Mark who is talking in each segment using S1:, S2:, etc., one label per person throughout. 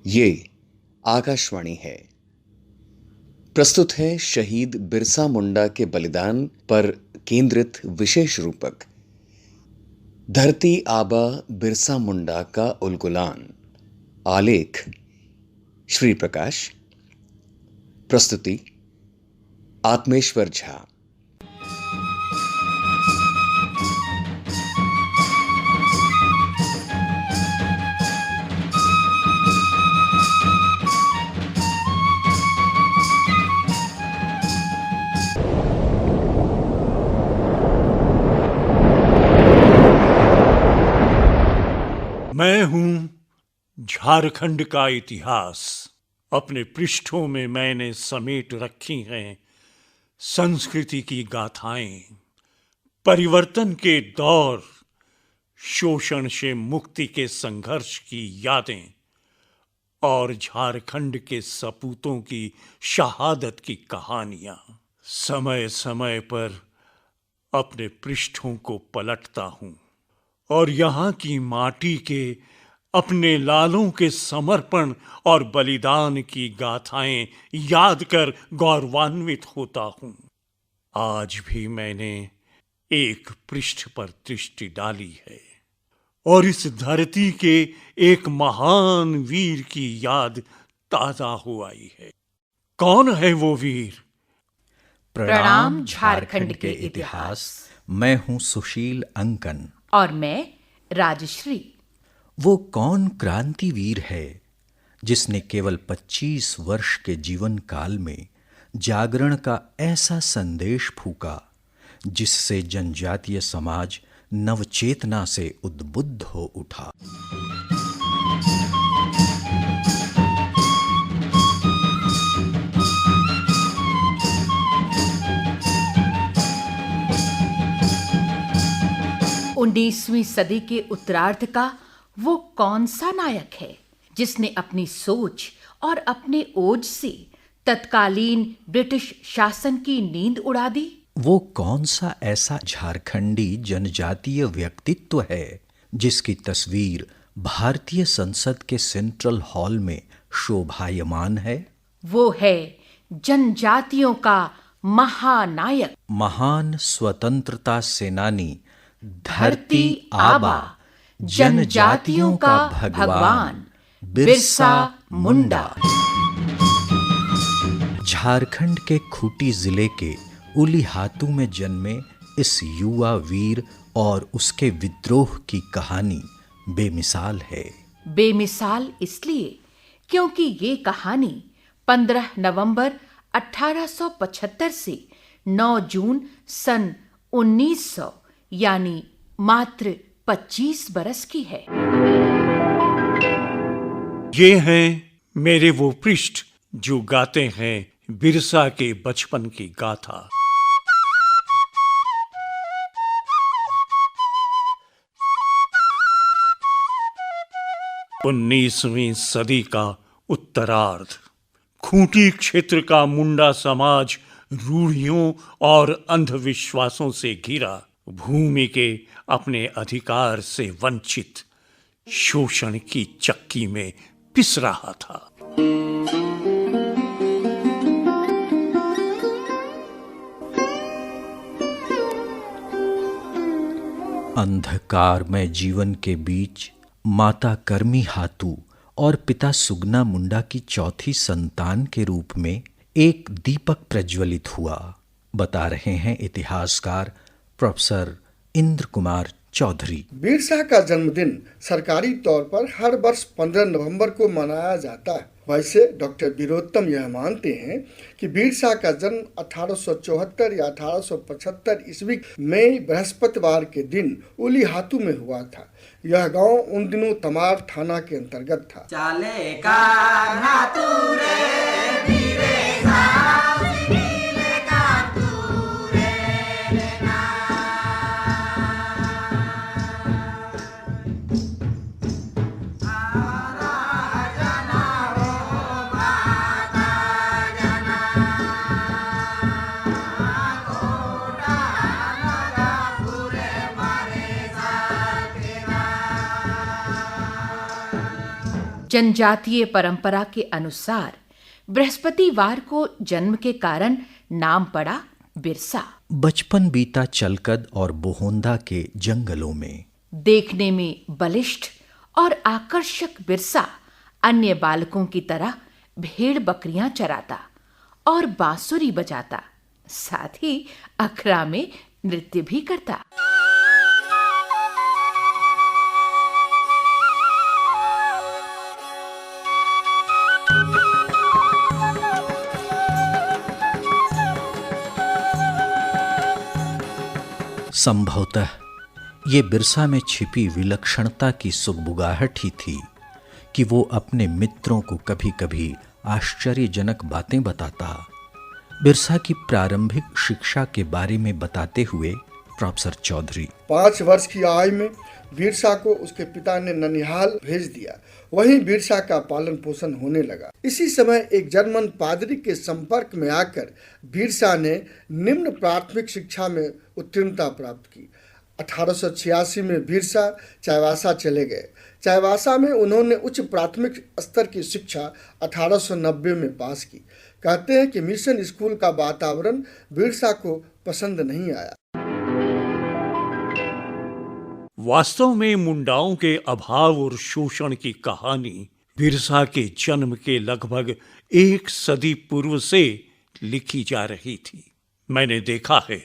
S1: ये आकाशवाणी है। प्रस्तुत है शहीद बिरसा मुंडा के बलिदान पर केंद्रित विशेष रूपक धरती आबा बिरसा मुंडा का उलगुलान। आलेख श्री प्रकाश। प्रस्तुति आत्मेश्वर झा।
S2: मैं हूं झारखंड का इतिहास। अपने पृष्ठों में मैंने समेट रखी हैं संस्कृति की गाथाएं, परिवर्तन के दौर, शोषण से मुक्ति के संघर्ष की यादें और झारखंड के सपूतों की शहादत की कहानियां। समय समय पर अपने पृष्ठों को पलटता हूं और यहाँ की माटी के अपने लालों के समर्पण और बलिदान की गाथाएं याद कर गौरवान्वित होता हूं। आज भी मैंने एक पृष्ठ पर दृष्टि डाली है और इस धरती के एक महान वीर की याद ताजा हो आई है। कौन है वो वीर?
S3: प्रणाम झारखंड के इतिहास।
S4: मैं हूं सुशील अंकन
S3: और मैं राजश्री।
S4: वो कौन क्रांतिवीर है जिसने केवल 25 वर्ष के जीवन काल में जागरण का ऐसा संदेश फूका जिससे जनजातीय समाज नवचेतना से उद्बुद्ध हो उठा।
S3: उन्नीसवीं सदी के उत्तरार्ध का वो कौन सा नायक है जिसने अपनी सोच और अपने ओज से तत्कालीन ब्रिटिश शासन की नींद उड़ा दी?
S4: वो कौन सा ऐसा झारखंडी जनजातीय व्यक्तित्व है जिसकी तस्वीर भारतीय संसद के सेंट्रल हॉल में शोभायमान है?
S3: वो है जनजातियों का महानायक,
S4: महान स्वतंत्रता सेनानी, धरती आबा, जनजातियों का भगवान बिरसा मुंडा। झारखंड के खूंटी जिले के उलीहातू में जन्मे इस युवा वीर और उसके विद्रोह की कहानी बेमिसाल है।
S3: बेमिसाल इसलिए क्योंकि ये कहानी 15 नवंबर 1875 से 9 जून सन 1900 यानी मात्र 25 बरस की है।
S2: ये हैं मेरे वो पृष्ठ जो गाते हैं बिरसा के बचपन की गाथा। 19वीं सदी का उत्तरार्ध। खूंटी क्षेत्र का मुंडा समाज रूढ़ियों और अंधविश्वासों से घिरा, भूमि के अपने अधिकार से वंचित, शोषण की चक्की में पिस रहा था।
S4: अंधकार में जीवन के बीच माता कर्मी हातू और पिता सुगना मुंडा की चौथी संतान के रूप में एक दीपक प्रज्वलित हुआ, बता रहे हैं इतिहासकार प्रोफेसर इंद्र कुमार चौधरी।
S5: बिरसा का जन्मदिन सरकारी तौर पर हर वर्ष 15 नवंबर को मनाया जाता है। वैसे डॉक्टर वीरोत्तम यह मानते हैं कि बिरसा का जन्म 1874 या 1875 ईस्वी में बृहस्पतिवार के दिन उलीहातू में हुआ था। यह गांव उन दिनों तमार थाना के अंतर्गत था।
S6: चले का
S3: जनजातीय परंपरा के अनुसार बृहस्पतिवार को जन्म के कारण नाम पड़ा बिरसा।
S4: बचपन बीता चलकद और बोहोंदा के जंगलों में।
S3: देखने में बलिष्ठ और आकर्षक बिरसा अन्य बालकों की तरह भेड़ बकरियां चराता और बांसुरी बजाता, साथ ही अखड़ा में नृत्य भी करता।
S4: संभवतः ये बिरसा में छिपी विलक्षणता की सुगबुगाहट ही थी कि वो अपने मित्रों को कभी कभी आश्चर्यजनक बातें बताता। बिरसा की प्रारंभिक शिक्षा के बारे में बताते हुए प्रोफेसर चौधरी,
S5: 5 वर्ष की आयु में बिरसा को उसके पिता ने ननिहाल भेज दिया। वहीं बिरसा का पालन पोषण होने लगा। इसी समय एक जर्मन पादरी के संपर्क में आकर बिरसा ने निम्न प्राथमिक शिक्षा में उत्तीर्णता प्राप्त की। 1886 में बिरसा चाईबासा चले गए। चाईबासा में उन्होंने उच्च प्राथमिक स्तर की शिक्षा 1890 में पास की। कहते हैं कि मिशन स्कूल का वातावरण बिरसा को पसंद नहीं आया।
S2: वास्तव में मुंडाओं के अभाव और शोषण की कहानी बिरसा के जन्म के लगभग 1 सदी पूर्व से लिखी जा रही थी। मैंने देखा है,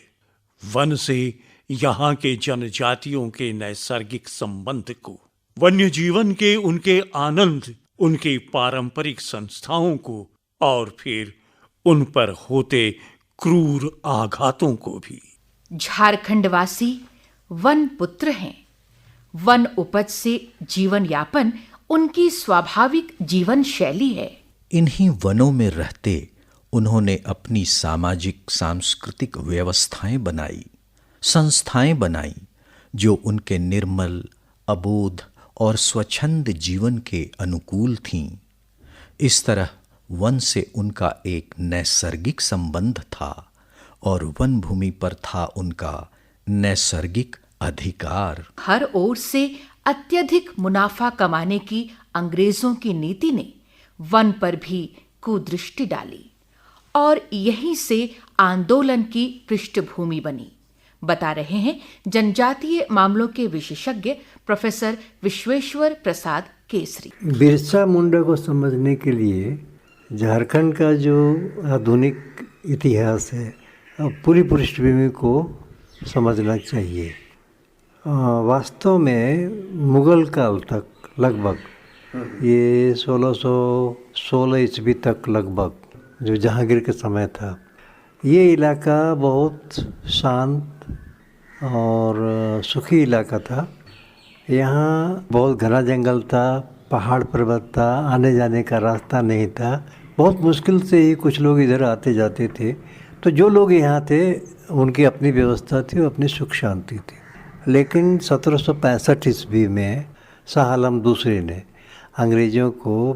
S2: वन से यहाँ के जनजातियों के नैसर्गिक संबंध को, वन्य जीवन के उनके आनंद, उनके पारंपरिक संस्थाओं को और फिर उन पर होते क्रूर आघातों को भी।
S3: झारखंडवासी वन पुत्र हैं। वन उपज से जीवन यापन उनकी स्वाभाविक जीवन शैली है।
S4: इन्हीं वनों में रहते उन्होंने अपनी सामाजिक सांस्कृतिक व्यवस्थाएं बनाई, संस्थाएं बनाई जो उनके निर्मल, अबोध और स्वच्छंद जीवन के अनुकूल थीं। इस तरह वन से उनका एक नैसर्गिक संबंध था और वन भूमि पर था उनका नैसर्गिक अधिकार।
S3: हर ओर से अत्यधिक मुनाफा कमाने की अंग्रेजों की नीति ने वन पर भी कुदृष्टि डाली और यहीं से आंदोलन की पृष्ठभूमि बनी, बता रहे हैं जनजातीय मामलों के विशेषज्ञ प्रोफेसर विश्वेश्वर प्रसाद केसरी।
S6: बिरसा मुंडा को समझने के लिए झारखंड का जो आधुनिक इतिहास है, पूरी पृष्ठभूमि को समझना चाहिए। वास्तव में मुगल काल तक लगभग, ये 1616 ईस्वी तक लगभग जो जहांगीर के समय था, ये इलाका बहुत शांत और सुखी इलाका था। यहाँ बहुत घना जंगल था, पहाड़ पर्वत था, आने जाने का रास्ता नहीं था। बहुत मुश्किल से ही कुछ लोग इधर आते जाते थे। तो जो लोग यहाँ थे उनकी अपनी व्यवस्था थी, अपनी सुख शांति थी। लेकिन 1765 ईस्वी में शाह आलम दूसरे ने अंग्रेज़ों को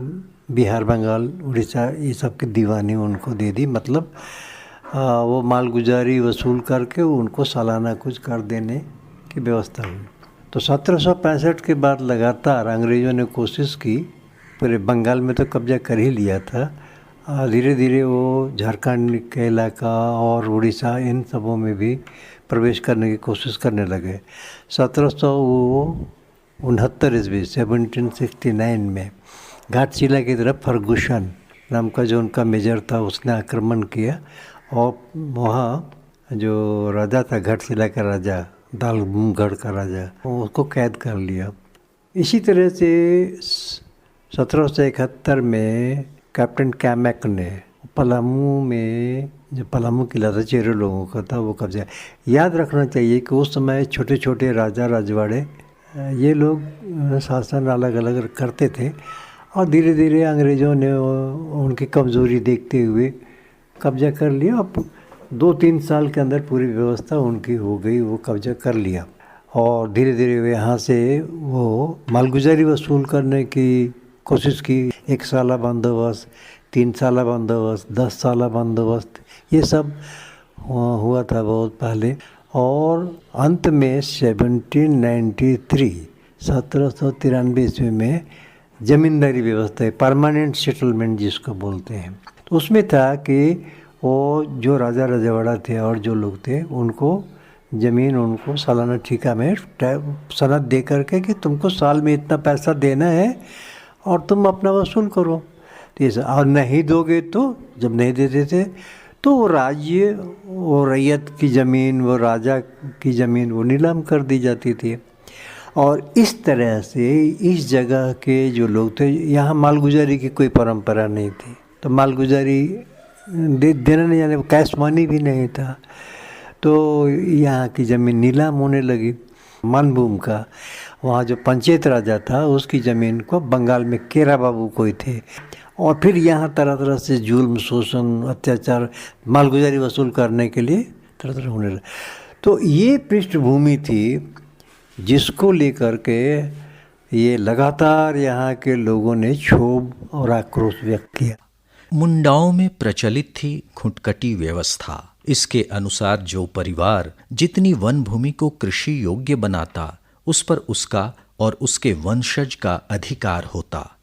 S6: बिहार, बंगाल, उड़ीसा ये सब की दीवानी उनको दे दी। मतलब वो मालगुजारी वसूल करके उनको सालाना कुछ कर देने की व्यवस्था हुई। तो 1765 के बाद लगातार अंग्रेज़ों ने कोशिश की, पूरे बंगाल में तो कब्जा कर ही लिया था। धीरे धीरे वो झारखंड के इलाका और उड़ीसा इन सबों में भी प्रवेश करने की कोशिश करने लगे। 1769 ईस्वी 1769 में घाटशिला की तरफ फर्गुसन नाम का जो उनका मेजर था उसने आक्रमण किया और वहाँ जो राजा था, घाटशिला का राजा, दालगढ़ का राजा, उसको कैद कर लिया। इसी तरह से 1771 में कैप्टन कैमैक ने पलामू में, जो पलामू किला था, चेरो लोगों का था, वो कब्जा। याद रखना चाहिए कि उस समय छोटे छोटे राजा रजवाड़े ये लोग शासन अलग अलग करते थे और धीरे धीरे अंग्रेज़ों ने उनकी कमज़ोरी देखते हुए कब्जा कर लिया। अब 2-3 साल के अंदर पूरी व्यवस्था उनकी हो गई, वो कब्जा कर लिया और धीरे धीरे वे यहाँ से वो मालगुजारी वसूल करने की कोशिश की। 1 साला बंदोबस्त, 3 साला बंदोबस्त, 10 साला बंदोबस्त, ये सब हुआ था बहुत पहले। और अंत में 1793 ईस्वी में जमींदारी व्यवस्था है, परमानेंट सेटलमेंट जिसको बोलते हैं। तो उसमें था कि वो जो राजा रजवाड़ा थे और जो लोग थे उनको ज़मीन उनको सालाना ठेका में सनद दे करके कि तुमको साल में इतना पैसा देना है और तुम अपना वसूल करो। तो ये और नहीं दोगे तो जब नहीं देते थे तो वो राज्य, वो रैयत की ज़मीन, वो राजा की ज़मीन वो नीलाम कर दी जाती थी। और इस तरह से इस जगह के जो लोग थे, यहाँ मालगुजारी की कोई परंपरा नहीं थी, तो मालगुजारी देना नहीं जाने, कैश मनी भी नहीं था। तो यहाँ की ज़मीन नीलाम होने लगी। मानभूम का वहाँ जो पंचायत राजा था उसकी ज़मीन को बंगाल में केरा बाबू कोई थे, और फिर यहाँ तरह तरह से जुल्म, शोषण, अत्याचार, मालगुजारी वसूल करने के लिए तरह तरह होने लगा। तो ये पृष्ठभूमि थी जिसको लेकर के ये लगातार यहाँ के लोगों ने क्षोभ और आक्रोश व्यक्त किया।
S4: मुंडाओं में प्रचलित थी खुटकटी व्यवस्था। इसके अनुसार जो परिवार जितनी वन भूमि को कृषि योग्य बनाता, उस पर उसका और उसके वंशज का अधिकार होता।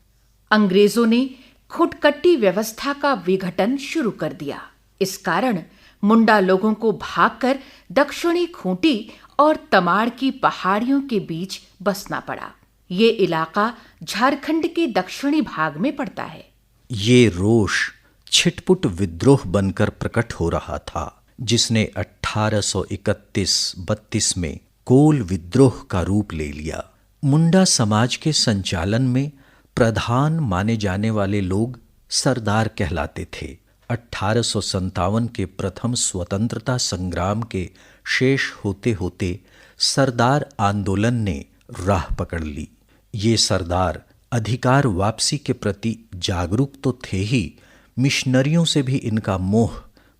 S3: अंग्रेजों ने खुटकट्टी व्यवस्था का विघटन शुरू कर दिया। इस कारण मुंडा लोगों को भागकर दक्षिणी खूंटी और तमाड़ की पहाड़ियों के बीच बसना पड़ा। ये इलाका झारखंड के दक्षिणी भाग में पड़ता है।
S4: ये रोष छिटपुट विद्रोह बनकर प्रकट हो रहा था, जिसने 1831-32 में कोल विद्रोह का रूप ले लिया। मुंडा समाज के संचालन में प्रधान माने जाने वाले लोग सरदार कहलाते थे। 1857 के प्रथम स्वतंत्रता संग्राम के शेष होते होते सरदार आंदोलन ने राह पकड़ ली। ये सरदार अधिकार वापसी के प्रति जागरूक तो थे ही, मिशनरियों से भी इनका मोह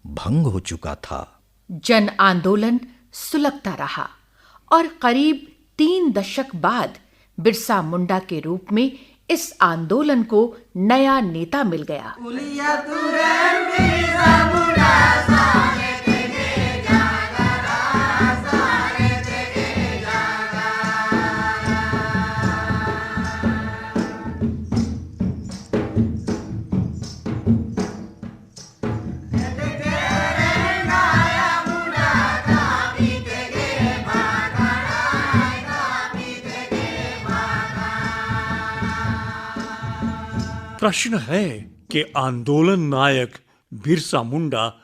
S4: भंग हो चुका था।
S3: जन आंदोलन सुलगता रहा और करीब 3 दशक बाद बिरसा मुंडा के रूप में इस आंदोलन को नया नेता मिल गया।
S2: प्रश्न है कि आंदोलन नायक बिरसा मुंडा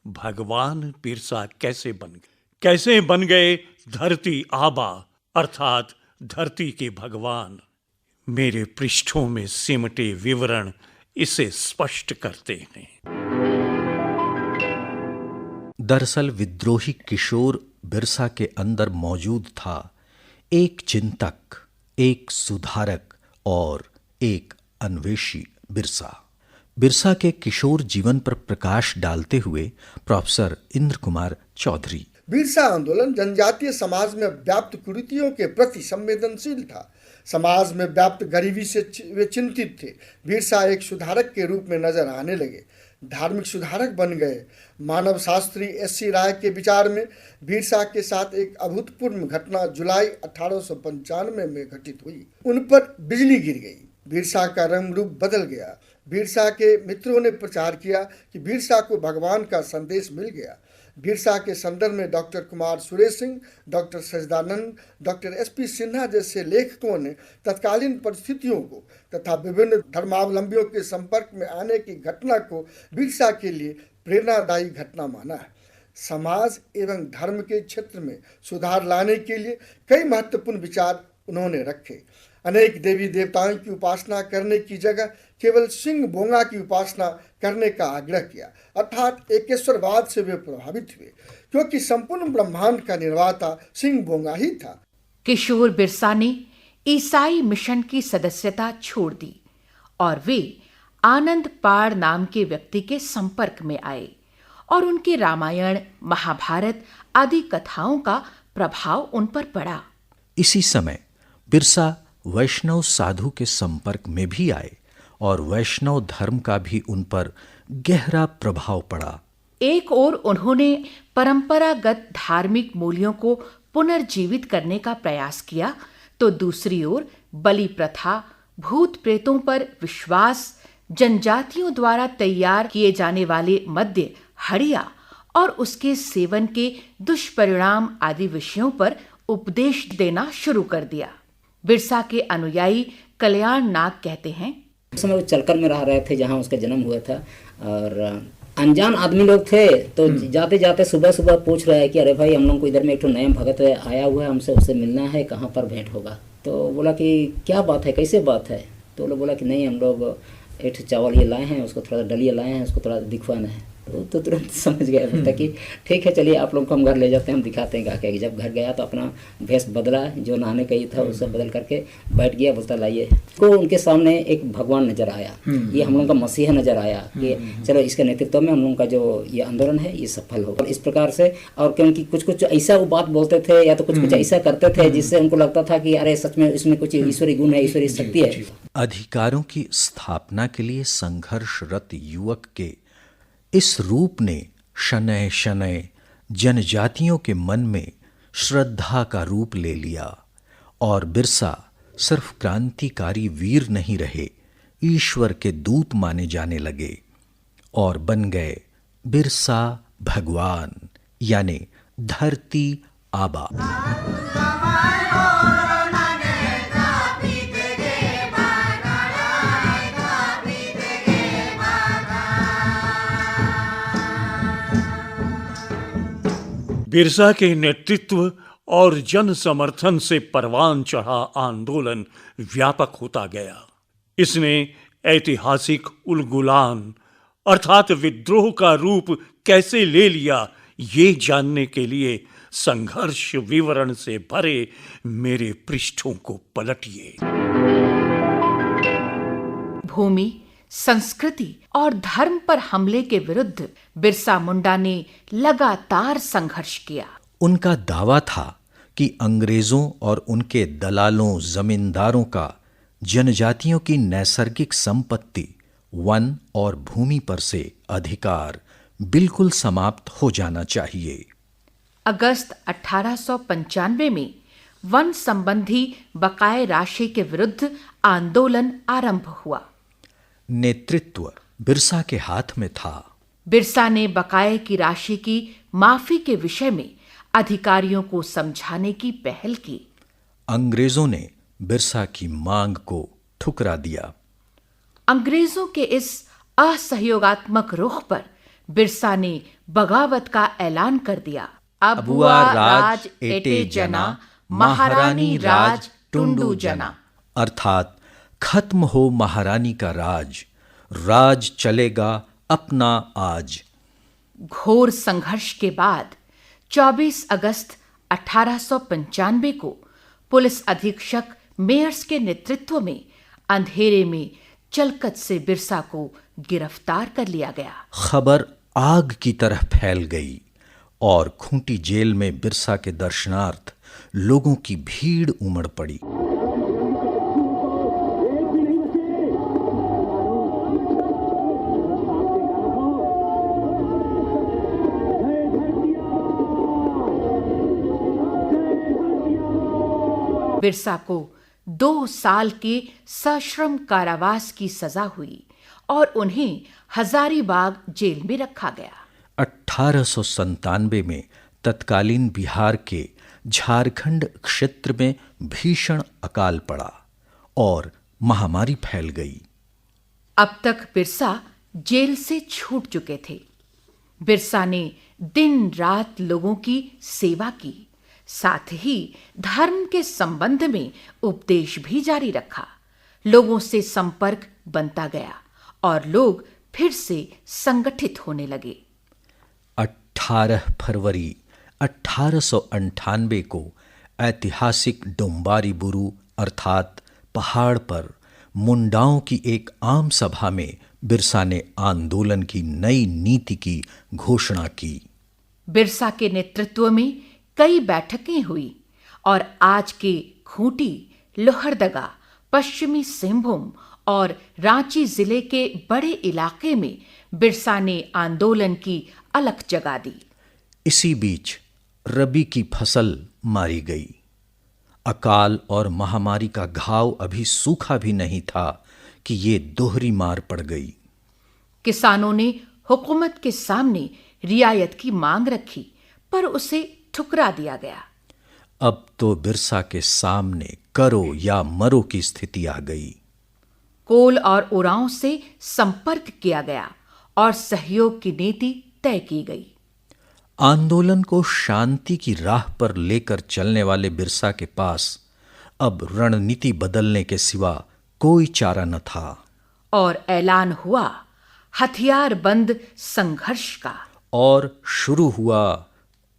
S2: भगवान बिरसा कैसे बन गए धरती आबा, अर्थात धरती के भगवान। मेरे पृष्ठों में सिमटे विवरण इसे स्पष्ट करते हैं।
S4: दरअसल विद्रोही किशोर बिरसा के अंदर मौजूद था, एक चिंतक, एक सुधारक और एक अन्वेषी बिरसा के किशोर जीवन पर प्रकाश डालते हुए प्रोफेसर इंद्र कुमार चौधरी।
S5: बिरसा आंदोलन जनजातीय समाज में व्याप्त कुरीतियों के प्रति संवेदनशील था। समाज में व्याप्त गरीबी से वे चिंतित थे। बिरसा एक सुधारक के रूप में नजर आने लगे, धार्मिक सुधारक बन गए। मानव शास्त्री एस.सी. राय के विचार में बिरसा के साथ एक अभूतपूर्व घटना जुलाई 1895 में घटित हुई। उन पर बिजली गिर गई, बिरसा का रंग रूप बदल गया। बिरसा के मित्रों ने प्रचार किया कि बिरसा को भगवान का संदेश मिल गया। बिरसा के संदर्भ में doctor Kumar Suresh Singh, doctor Sajdanand, doctor S P. Sinha जैसे लेखकों ने तत्कालीन परिस्थितियों को तथा विभिन्न धर्मावलंबियों के संपर्क में आने की घटना को बिरसा के लिए प्रेरणादायी घटना माना है। समाज एवं धर्म के क्षेत्र में सुधार लाने के लिए कई महत्वपूर्ण विचार उन्होंने रखे। अनेक देवी देवताओं की उपासना करने की जगह केवल सिंह बोंगा की उपासना करने का आग्रह किया, अर्थात एकेश्वरवाद से वे प्रभावित हुए, क्योंकि संपूर्ण ब्रह्मांड का निर्माता सिंह बोंगा ही था।
S3: किशोर बिरसा ने ईसाई मिशन की सदस्यता छोड़ दी और वे आनंद पाड़ नाम के व्यक्ति के संपर्क में आए और उनके रामायण, महाभारत आदि कथाओं का प्रभाव उन पर पड़ा।
S4: इसी समय बिरसा वैष्णव साधु के संपर्क में भी आए और वैष्णव धर्म का भी उन पर गहरा प्रभाव पड़ा।
S3: एक ओर उन्होंने परंपरागत धार्मिक मूल्यों को पुनर्जीवित करने का प्रयास किया, तो दूसरी ओर बलि प्रथा, भूत प्रेतों पर विश्वास, जनजातियों द्वारा तैयार किए जाने वाले मद्य हड़िया और उसके सेवन के दुष्परिणाम आदि विषयों पर उपदेश देना शुरू कर दिया। बिरसा के अनुयायी कल्याण नाग कहते हैं,
S7: उस समय वो चलकर में रह रहे थे जहाँ उसका जन्म हुआ था, और अनजान आदमी लोग थे, तो जाते जाते सुबह सुबह पूछ रहे हैं कि अरे भाई हम लोग को इधर में एक नया भगत आया हुआ है, हमसे उससे मिलना है, कहाँ पर भेंट होगा। तो बोला कि क्या बात है, कैसे बात है। तो वो लोग बोला कि नहीं, हम लोग एक चावल ये लाए हैं, उसको थोड़ा दलिया लाए हैं, उसको थोड़ा दिखवाना है। तो तुरंत समझ गया बोलता कि ठीक है चलिए आप लोग को हम घर ले जाते हैं, हम दिखाते हैं क्या। जब घर गया तो अपना भेष बदला, जो नहाने का ही था उससे बदल करके बैठ गया। बोलता लाइए को उनके सामने एक भगवान नजर आया, ये हम लोग का मसीहा नजर आया कि चलो इसके नेतृत्व में हम लोग का जो ये आंदोलन है ये सफल होगा। इस प्रकार से, और क्योंकि कुछ कुछ ऐसा वो बात बोलते थे या तो कुछ कुछ ऐसा करते थे जिससे उनको लगता था कि अरे सच में इसमें कुछ ईश्वरी गुण है, ईश्वरी शक्ति है।
S4: अधिकारों की स्थापना के लिए संघर्षरत युवक के इस रूप ने शनय शनय जनजातियों के मन में श्रद्धा का रूप ले लिया, और बिरसा सिर्फ क्रांतिकारी वीर नहीं रहे, ईश्वर के दूत माने जाने लगे और बन गए बिरसा भगवान, यानी धरती आबा।
S2: बिरसा के नेतृत्व और जन समर्थन से परवान चढ़ा आंदोलन व्यापक होता गया। इसने ऐतिहासिक उलगुलान अर्थात विद्रोह का रूप कैसे ले लिया, ये जानने के लिए संघर्ष विवरण से भरे मेरे पृष्ठों को पलटिए।
S3: भूमि, संस्कृति और धर्म पर हमले के विरुद्ध बिरसा मुंडा ने लगातार संघर्ष किया।
S4: उनका दावा था कि अंग्रेजों और उनके दलालों, जमींदारों का जनजातियों की नैसर्गिक संपत्ति, वन और भूमि पर से अधिकार बिल्कुल समाप्त हो जाना चाहिए।
S3: अगस्त 1895 में वन संबंधी बकाये राशि के विरुद्ध आंदोलन आरंभ हुआ।
S4: नेतृत्व बिरसा के हाथ में था।
S3: बिरसा ने बकाये की राशि की माफी के विषय में अधिकारियों को समझाने की पहल की।
S4: अंग्रेजों ने बिरसा की मांग को ठुकरा दिया।
S3: अंग्रेजों के इस असहयोगात्मक रुख पर बिरसा ने बगावत का ऐलान कर दिया।
S4: अबुआ राज एटे जना, महारानी राज टुंडू जना, अर्थात खत्म हो महारानी का राज, राज चलेगा अपना आज।
S3: घोर संघर्ष के बाद 24 अगस्त 1895 को पुलिस अधीक्षक मेयर्स के नेतृत्व में अंधेरे में चलकत से बिरसा को गिरफ्तार कर लिया गया।
S4: खबर आग की तरह फैल गई और खूंटी जेल में बिरसा के दर्शनार्थ लोगों की भीड़ उमड़ पड़ी।
S3: बिरसा को 2 साल के सश्रम कारावास की सजा हुई और उन्हें हजारीबाग जेल में रखा गया।
S4: 1897 में तत्कालीन बिहार के झारखंड क्षेत्र में भीषण अकाल पड़ा और महामारी फैल गई।
S3: अब तक बिरसा जेल से छूट चुके थे। बिरसा ने दिन रात लोगों की सेवा की, साथ ही धर्म के संबंध में उपदेश भी जारी रखा। लोगों से संपर्क बनता गया और लोग फिर से संगठित होने लगे।
S4: 18 फरवरी 1898 को ऐतिहासिक डोम्बारी बुरु अर्थात पहाड़ पर मुंडाओं की एक आम सभा में बिरसा ने आंदोलन की नई नीति की घोषणा की।
S3: बिरसा के नेतृत्व में कई बैठकें हुई और आज के खूंटी, लोहरदगा, पश्चिमी सिंहभूम और रांची जिले के बड़े इलाके में बिरसा ने आंदोलन की अलख जगा दी।
S4: इसी बीच रबी की फसल मारी गई। अकाल और महामारी का घाव अभी सूखा भी नहीं था कि ये दोहरी मार पड़ गई।
S3: किसानों ने हुकूमत के सामने रियायत की मांग रखी, पर उसे ठुकरा दिया गया।
S4: अब तो बिरसा के सामने करो या मरो की स्थिति आ गई।
S3: कोल और उरांव से संपर्क किया गया और सहयोग की नीति तय की गई।
S4: आंदोलन को शांति की राह पर लेकर चलने वाले बिरसा के पास अब रणनीति बदलने के सिवा कोई चारा न था
S3: और ऐलान हुआ हथियार बंद संघर्ष का।
S4: और शुरू हुआ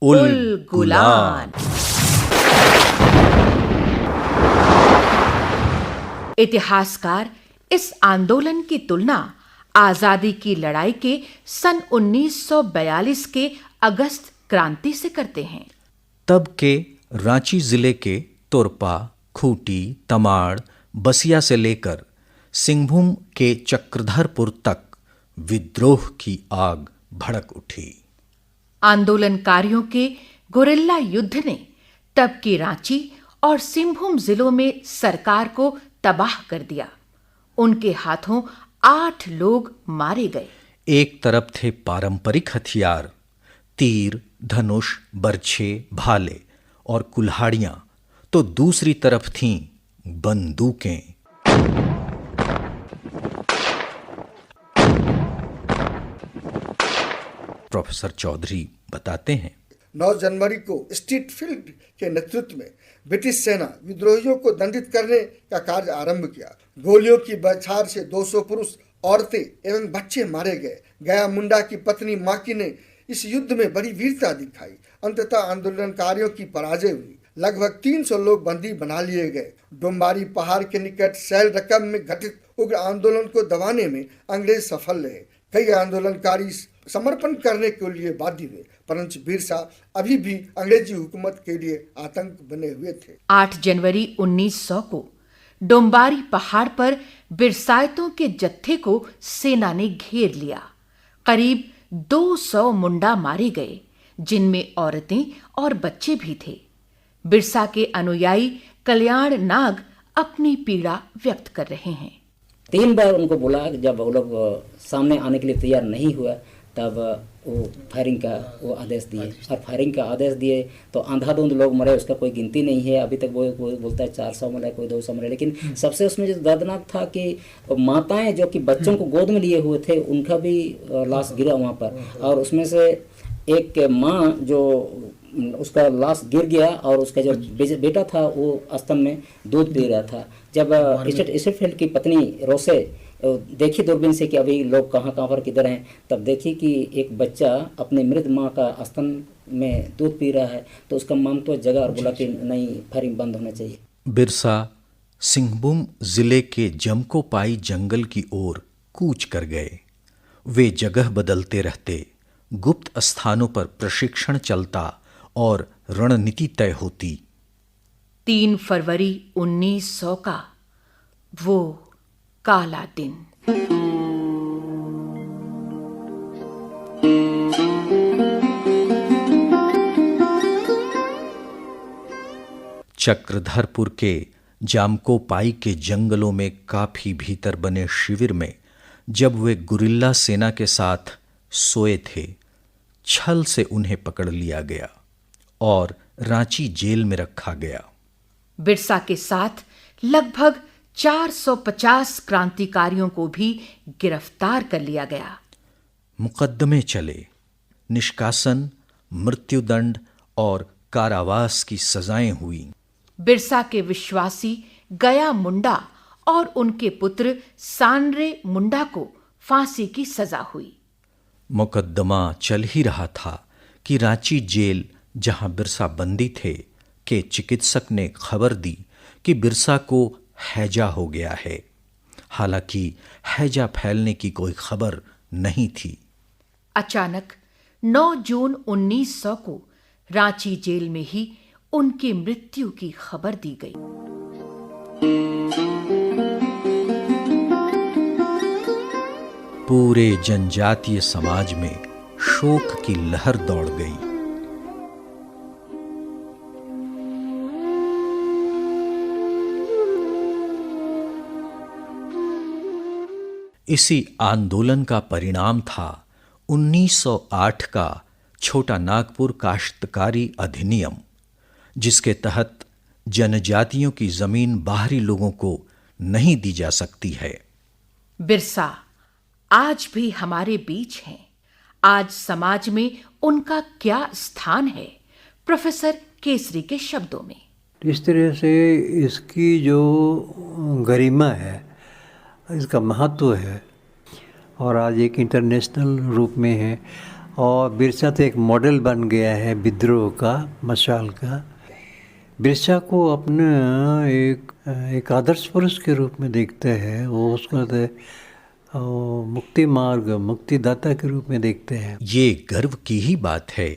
S4: उल गुलान।
S3: इतिहासकार इस आंदोलन की तुलना आजादी की लड़ाई के सन 1942 के अगस्त क्रांति से करते हैं।
S4: तब के रांची जिले के तोरपा, खूंटी, तमाड़, बसिया से लेकर सिंहभूम के चक्रधरपुर तक विद्रोह की आग भड़क उठी।
S3: आंदोलनकारियों के गुरिल्ला युद्ध ने तब की रांची और सिंहभूम जिलों में सरकार को तबाह कर दिया। उनके हाथों 8 लोग मारे गए।
S4: एक तरफ थे पारंपरिक हथियार, तीर, धनुष, बर्छे, भाले और कुल्हाड़ियां, तो दूसरी तरफ थीं बंदूकें। प्रोफेसर चौधरी बताते हैं,
S5: 9 जनवरी को स्ट्रीटफील्ड के नेतृत्व में ब्रिटिश सेना विद्रोहियों को दंडित करने का कार्य आरंभ किया। गोलियों की बौछार से 200 पुरुष, औरतें एवं बच्चे मारे गए। गया मुंडा की पत्नी माकी ने इस युद्ध में बड़ी वीरता दिखाई। अंततः आंदोलनकारियों की पराजय हुई। लगभग 300 लोग बंदी बना लिए गए। डोम्बारी पहाड़ के निकट सैल रकम में घटित उग्र आंदोलन को दबाने में अंग्रेज सफल रहे। कई आंदोलनकारी समर्पण करने के लिए बाध्य हुए, परंतु बिरसा अभी भी अंग्रेजी हुकूमत के लिए आतंक बने हुए थे।
S3: 8 जनवरी 1900 को डोम्बारी पहाड़ पर बिरसायतों के जत्थे को सेना ने घेर लिया। करीब 200 मुंडा मारे गए, जिनमें औरतें और बच्चे भी थे। बिरसा के अनुयायी कल्याण नाग अपनी पीड़ा व्यक्त कर रहे हैं।
S7: 3 बार उनको बुला, जब वो लोग सामने आने के लिए तैयार नहीं हुआ तब वो फायरिंग का वो आदेश दिए। और फायरिंग का आदेश दिए तो अंधाधुंध लोग मरे, उसका कोई गिनती नहीं है। अभी तक वो बोलता है 400 मरे, कोई 200 मरे। लेकिन सबसे उसमें जो दर्दनाक था कि माताएं जो कि बच्चों को गोद में लिए हुए थे, उनका भी लाश गिरा वहाँ पर। और उसमें से एक माँ जो उसका लाश गिर गया और उसका जो बेटा था वो स्तन में दूध पी रहा था। जब स्ट्रीटफील्ड की पत्नी रोसे देखी दूरबीन से कि अभी लोग कहाँ पर किधर हैं, तब देखी कि एक बच्चा अपने मृत माँ का स्तन में दूध पी रहा है, तो उसका मन तो जगह और बोला कि नहीं, फायरिंग बंद होना चाहिए।
S4: बिरसा सिंहभूम जिले के जमकोपाई जंगल की ओर कूच कर गए। वे जगह बदलते रहते, गुप्त स्थानों पर प्रशिक्षण चलता और रणनीति तय होती।
S3: 3 फरवरी 1900 का वो काला दिन।
S4: चक्रधरपुर के जामकोपाई के जंगलों में काफी भीतर बने शिविर में जब वे गुरिल्ला सेना के साथ सोए थे, छल से उन्हें पकड़ लिया गया और रांची जेल में रखा गया।
S3: बिरसा के साथ लगभग 450 क्रांतिकारियों को भी गिरफ्तार कर लिया गया।
S4: मुकदमे चले, निष्कासन, मृत्युदंड और कारावास की सजाएं हुई।
S3: बिरसा के विश्वासी गया मुंडा और उनके पुत्र सांडरे मुंडा को फांसी की सजा हुई।
S4: मुकदमा चल ही रहा था कि रांची जेल, जहां बिरसा बंदी थे, के चिकित्सक ने खबर दी कि बिरसा को हैजा हो गया है। हालांकि हैजा फैलने की कोई खबर नहीं थी।
S3: अचानक 9 जून 1900 को रांची जेल में ही उनकी मृत्यु की खबर दी गई।
S4: पूरे जनजातीय समाज में शोक की लहर दौड़ गई। इसी आंदोलन का परिणाम था 1908 का छोटा नागपुर काश्तकारी अधिनियम, जिसके तहत जनजातियों की जमीन बाहरी लोगों को नहीं दी जा सकती है।
S3: बिरसा आज भी हमारे बीच हैं। आज समाज में उनका क्या स्थान है? प्रोफेसर केसरी के शब्दों में।
S6: इस तरह से इसकी जो गरिमा है, इसका महत्व है, और आज एक इंटरनेशनल रूप में है। और बिरसा तो एक मॉडल बन गया है विद्रोह का, मशाल का। बिरसा को अपना एक आदर्श पुरुष के रूप में देखते हैं। वो उसको मुक्ति मार्ग, मुक्तिदाता के रूप में देखते हैं।
S4: ये गर्व की ही बात है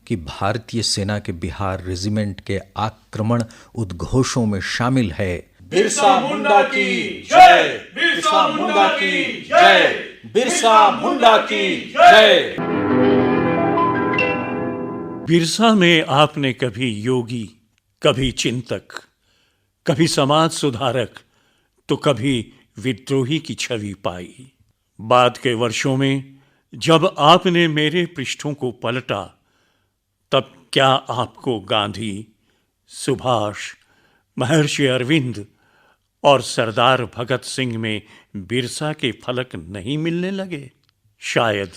S4: कि भारतीय सेना के बिहार रेजिमेंट के आक्रमण उद्घोषों में शामिल है
S2: बिरसा मुंडा की जय, बिरसा मुंडा की जय, बिरसा मुंडा की जय। बिरसा में आपने कभी योगी, कभी चिंतक, कभी समाज सुधारक, तो कभी विद्रोही की छवि पाई। बाद के वर्षों में जब आपने मेरे पृष्ठों को पलटा, तब क्या आपको गांधी, सुभाष, महर्षि अरविंद और सरदार भगत सिंह में बिरसा के फलक नहीं मिलने लगे? शायद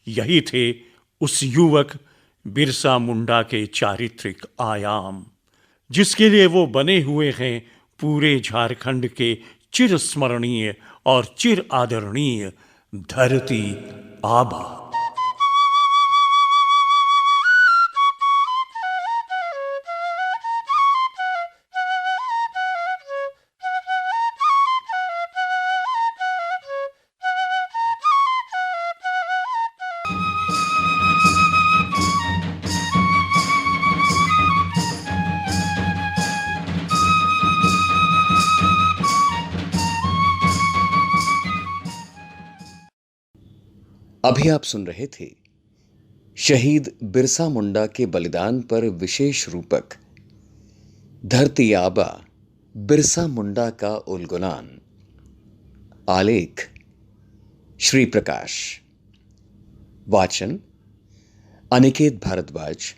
S2: यही थे उस युवक बिरसा मुंडा के चारित्रिक आयाम, जिसके लिए वो बने हुए हैं पूरे झारखंड के चिरस्मरणीय और चिर आदरणीय धरती आबा।
S1: अभी आप सुन रहे थे शहीद बिरसा मुंडा के बलिदान पर विशेष रूपक धरती आबा बिरसा मुंडा का उलगुलान। आलेख श्री प्रकाश। वाचन अनिकेत भारद्वाज,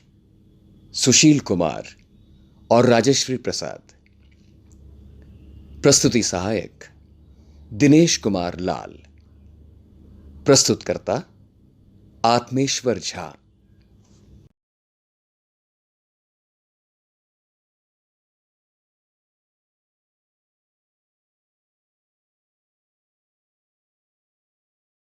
S1: सुशील कुमार और राजश्री प्रसाद। प्रस्तुति सहायक दिनेश कुमार लाल। प्रस्तुतकर्ता आत्मेश्वर झा।